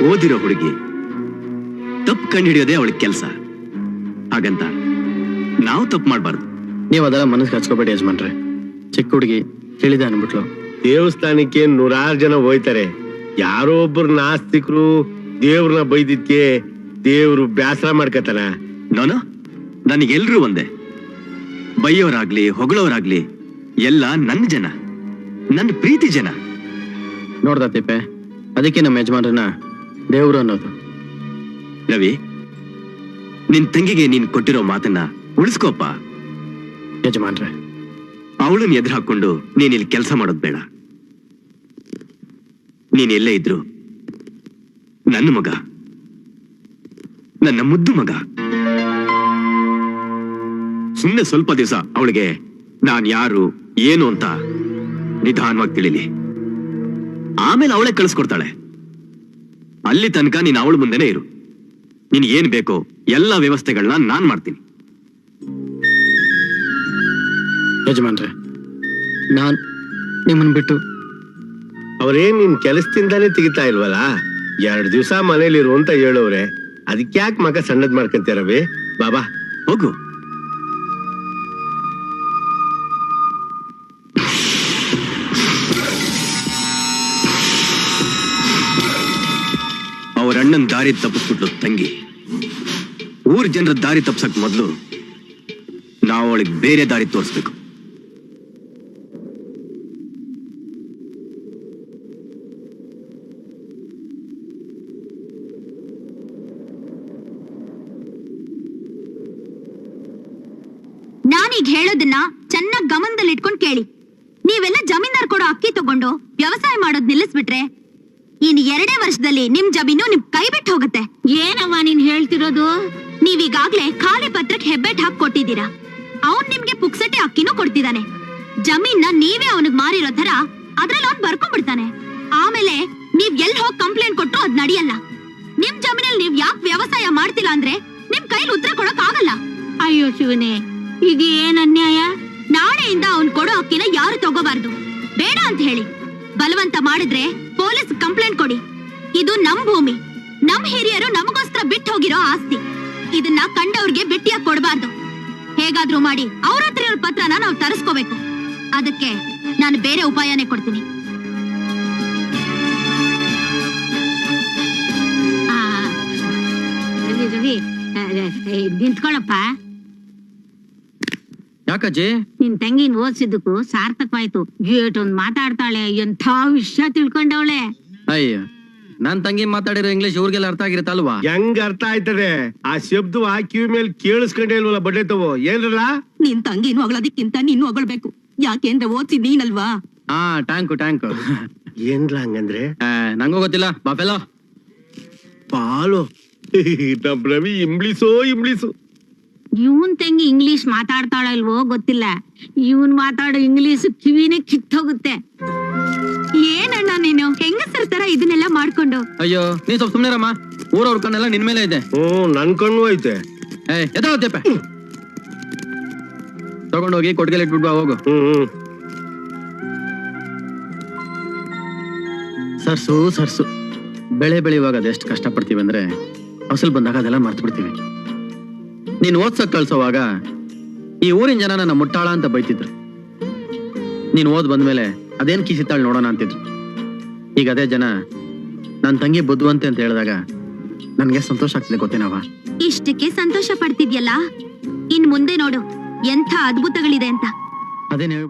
ಓದಿರೋ ಹುಡುಗಿ ತಪ್ಪು ಕಂಡು ಹಿಡಿಯೋದೇ ಅವಳಿಗೆ ಕೆಲಸ. ಹಾಗಂತ ನಾವು ತಪ್ಪು ಮಾಡಬಾರ್ದು. ನೀವ್ ಅದೆಲ್ಲ ಮನಸ್ಸಿಗೆ ಹಚ್ಕೋಬೇಡಿ ಯಜಮಾನ್ರೆ. ಚಿಕ್ಕ ಹುಡುಗಿ ಕೇಳಿದೆ ಅನ್ಬಿಟ್ಲು. ದೇವಸ್ಥಾನಕ್ಕೆ 100 ಜನ ಹೋಯ್ತಾರೆ. ಯಾರೋ ಒಬ್ಬರು ನಾಸ್ತಿಕರು ದೇವ್ರನ್ನ ಬೈದಿದ್ಕೆ ದೇವ್ರು ಬ್ಯಾಸರ ಮಾಡ್ಕತಾನ. ನೋನು ನನಗೆಲ್ರೂ ಒಂದೇ. ಬೈಯೋರಾಗ್ಲಿ ಹೊಗಳೋರಾಗ್ಲಿ ಎಲ್ಲ ನನ್ನ ಜನ, ನನ್ನ ಪ್ರೀತಿ ಜನ. ನೋಡ್ದ ತಿಪ್ಪೆ, ಅದಕ್ಕೆ ನಮ್ಮ ಯಜಮಾನ್ರನ್ನ ದೇವ್ರು ಅನ್ನೋದು. ರವಿ, ನಿನ್ ತಂಗಿಗೆ ನೀನ್ ಕೊಟ್ಟಿರೋ ಮಾತನ್ನ ಉಳಿಸ್ಕೋಪ. ಯಜಮಾನ್ರೆ, ಅವಳನ್ನ ಎದುರು ಹಾಕೊಂಡು ನೀನ್ ಇಲ್ಲಿ ಕೆಲಸ ಮಾಡೋದ್ ಬೇಡ. ನೀನ್ ಎಲ್ಲೇ ಇದ್ರು ನನ್ನ ಮಗ, ನನ್ನ ಮುದ್ದು ಮಗ. ಸುಮ್ಮನೆ ಸ್ವಲ್ಪ ದಿವಸ ಅವಳಿಗೆ ನಾನ್ ಯಾರು ಏನು ಅಂತ ನಿಧಾನವಾಗಿ ತಿಳಿಲಿ. ಆಮೇಲೆ ಅವಳೇ ಕಳಿಸ್ಕೊಡ್ತಾಳೆ. ಅಲ್ಲಿ ತನಕ ನೀನ್ ಅವಳ ಮುಂದೆನೆ ಇರು. ನೀನ್ ಏನ್ ಬೇಕೋ ಎಲ್ಲ ವ್ಯವಸ್ಥೆಗಳನ್ನ ನಾನ್ ಮಾಡ್ತೀನಿ. ಯಜಮಾನ್ರೆ, ನಾನ್ ನಿಮ್ಮನ್ ಬಿಟ್ಟು ಅವ್ರೇನ್ ನಿನ್ ಕೆಲಸದಿಂದಾನೇ ತೆಗಿತಾ ಇಲ್ವಲ್ಲ. 2 ದಿವಸ ಮನೇಲಿರು ಅಂತ ಹೇಳೋರೆ. ಅದಕ್ಯಾಕ್ ಮಗ ಸಣ್ಣದ್ ಮಾಡ್ಕೊಂತೀರವೇ? ಬಾಬಾ ಹೋಗು. ಅವ್ರ ಅಣ್ಣನ್ ದಾರಿ ತಪ್ಪಿಸ್ಬಿಟ್ಲು ತಂಗಿ. ಊರ್ ಜನರ ದಾರಿ ತಪ್ಸಕ್ ಮೊದ್ಲು ನಾವು ಅವಳಿಗೆ ಬೇರೆ ದಾರಿ ತೋರಿಸ್ಬೇಕು. ನಾನೀಗ ಹೇಳೋದನ್ನ ಚೆನ್ನಾಗ್ ಗಮನದಲ್ಲಿ ಇಟ್ಕೊಂಡು ಕೇಳಿ. ನೀವೆಲ್ಲ ಜಮೀನ್ದಾರ್ ಕೊಡೋ ಅಕ್ಕಿ ತಗೊಂಡು ವ್ಯವಸಾಯ ಮಾಡೋದ್ ನಿಲ್ಲಿಸ್ಬಿಟ್ರೆ ಇನ್ 2 ವರ್ಷದಲ್ಲಿ ನಿಮ್ ಜಮೀನು ನಿಮ್ ಕೈ ಬಿಟ್ಟು ಹೋಗುತ್ತೆ. ಏನವ್ವ ನೀನ್ ಹೇಳ್ತಿರೋದು? ನೀವೀಗಾಗ್ಲೇ ಖಾಲಿ ಪತ್ರಕ್ಕೆ ಹೆಬ್ಬೆಟ್ ಹಾಕಿ ಕೊಟ್ಟಿದ್ದೀರಾ. ಅವ್ನ್ ನಿಮ್ಗೆ ಪುಕ್ಸಟೆ ಅಕ್ಕಿನೂ ಕೊಡ್ತಿದ್ದಾನೆ. ಜಮೀನ್ನ ನೀವೇ ಅವನಿಗೆ ಮಾರಿರೋ ತರ ಅದ್ರಲ್ಲಿ ಅವ್ನ್ ಬರ್ಕೊಂಡ್ಬಿಡ್ತಾನೆ. ಆಮೇಲೆ ನೀವ್ ಎಲ್ ಹೋಗಿ ಕಂಪ್ಲೇಂಟ್ ಕೊಟ್ರು ಅದ್ ನಡೆಯಲ್ಲ. ನಿಮ್ ಜಮೀನಲ್ಲಿ ನೀವ್ ಯಾಕೆ ವ್ಯವಸಾಯ ಮಾಡ್ತಿಲ್ಲ ಅಂದ್ರೆ ನಿಮ್ ಕೈಲಿ ಉತ್ತರ ಕೊಡಕ್ ಆಗಲ್ಲ. ಅಯ್ಯೋ ಶಿವನೇ, ಇದು ಏನ್ ಅನ್ಯಾಯ? ನಾಳೆಯಿಂದ ಅವ್ನ್ ಕೊಡೋ ಅಕ್ಕಿನ ಯಾರು ತಗೋಬಾರ್ದು. ಬೇಡ ಅಂತ ಹೇಳಿ. ಬಲವಂತ ಮಾಡಿದ್ರೆ ಪೊಲೀಸ್ ಕಂಪ್ಲೇಂಟ್ ಕೊಡಿ. ಇದು ನಮ್ ಭೂಮಿ, ನಮ್ ಹಿರಿಯರು ನಮಗೋಸ್ಕರ ಬಿಟ್ಟು ಹೋಗಿರೋ ಆಸ್ತಿ. ಇದನ್ನ ಕಂಡವ್ರಿಗೆ ಬಿಟ್ಟಿಯಾಗಿ ಕೊಡಬಾರ್ದು. ಹೇಗಾದ್ರೂ ಮಾಡಿ ಅವ್ರ ಹತ್ರ ಇರೋ ಪತ್ರನ ನಾವು ತರಿಸ್ಕೋಬೇಕು. ಅದಕ್ಕೆ ನಾನು ಬೇರೆ ಉಪಾಯನೇ ಕೊಡ್ತೀನಿ. ನಿಂತ್ಕೊಳಪ್ಪ. ಯಾಕಜ್ಜಿ? ನಿನ್ ತಂಗಿನ ಓದಿಸಿದ್ದಕ್ಕೂ ಸಾರ್ಥಕವಾಯ್ತು. ಗೇಟ್ ಒಂದ್ ಮಾತಾಡ್ತಾಳೆ, ಎಂಥ ವಿಷಯ ತಿಳ್ಕೊಂಡವಳೆ. ಅಯ್ಯ, ನನ್ ತಂಗಿ ಮಾತಾಡಿರೋ ಇಂಗ್ಲಿಷ್ ಇವ್ರಿಗೆಲ್ಲ ಅರ್ಥ ಆಗಿರುತ್ತಲ್ವಾ? ಹೆಂಗ್ ಅರ್ಥ ಆಯ್ತದೆ? ಆ ಶಬ್ದ ಕಿವಿ ಮೇಲೆ ಕೇಳಿಸ್ಕೊಂಡೇ ಇಲ್ವಲ್ಲ ಬಡ್ಡೆ ತಗೋ. ಏನ್ರಲ್ಲ? ನಿನ್ ತಂಗಿನ ಹೊಗಳೋದಕ್ಕಿಂತ ನೀನು ಹೊಗಳ್ಬೇಕು. ಯಾಕೆಂದ್ರೆ ಓದ್ಸಿ ನೀನಲ್ವಾ? ಹಾ, ಟ್ಯಾಂಕು. ಏನ್ರ ಹಂಗಂದ್ರೆ? ನಂಗೂ ಗೊತ್ತಿಲ್ಲ. ಬಾಫೆಲೋ ಪಾಲು ನಮ್ ರವಿ ಇಂಬ್ಲಿಸು. ಇವನ್ ತಂಗಿ ಇಂಗ್ಲಿಷ್ ಮಾತಾಡ್ತಾಳ ಇಲ್ವೋ ಗೊತ್ತಿಲ್ಲ. ಇವನ್ ಮಾತಾಡೋ ಇಂಗ್ಲಿಷ್ ಕಿವಿನೇ ಕಿತ್ತೋಗುತ್ತೆ. ಏನಣ್ಣ ನೀನು ಹೆಂಗಸರ್ ತರ ಇದನ್ನೆಲ್ಲ ಮಾಡ್ಕೊಂಡು? ಅಯ್ಯೋ, ನೀ ಸ್ವಲ್ಪ ಸುಮ್ನೆರಮ್ಮ. ಊರವ್ರ ಕಣ್ಣೆಲ್ಲ ನಿನ್ ಮೇಲೆ ಇದೆ. ನನ್ ಕಣ್ಣು ಐತೆ. ಎತ್ತಪ್ಪ, ತಗೊಂಡೋಗಿ ಕೊಟ್ಟಿಗೆ ಇಟ್ಬಿಡ್ಬಾ, ಹೋಗು. ಸರ್ಸು ಬೆಳೆ ಬೆಳೆಯುವಾಗ ಅದೆಷ್ಟು ಕಷ್ಟ ಪಡ್ತೀವಿ ಅಂದ್ರೆ ಫಸಲ್ ಬಂದಾಗ ಅದೆಲ್ಲ ಮರ್ತು ಬಿಡ್ತೀವಿ. ನೀನ್ ಓದ್ಸಕ್ ಕಳ್ಸೋವಾಗ ಈ ಊರಿನ ಜನ ನನ್ನ ಮುಟ್ಟಾಳ ಅಂತ ಬೈತಿದ್ರು. ನೀನ್ ಓದ್ ಬಂದ್ಮೇಲೆ ಅದೇನ್ ಕಿಸಿತಾಳ್ ನೋಡೋಣ ಅಂತಿದ್ರು. ಈಗ ಅದೇ ಜನ ನನ್ ತಂಗಿ ಬುದ್ಧುವಂತೆ ಅಂತ ಹೇಳಿದಾಗ ನನ್ಗೆ ಸಂತೋಷ ಆಗ್ತಿದೆ. ಗೊತ್ತೇನವ? ಇಷ್ಟಕ್ಕೆ ಸಂತೋಷ ಪಡ್ತಿದ್ಯಲ್ಲ, ಇನ್ ಮುಂದೆ ನೋಡು ಎಂಥ ಅದ್ಭುತಗಳಿದೆ ಅಂತ. ಅದೇನ್ ಹೇಳ್ಬಿಡು.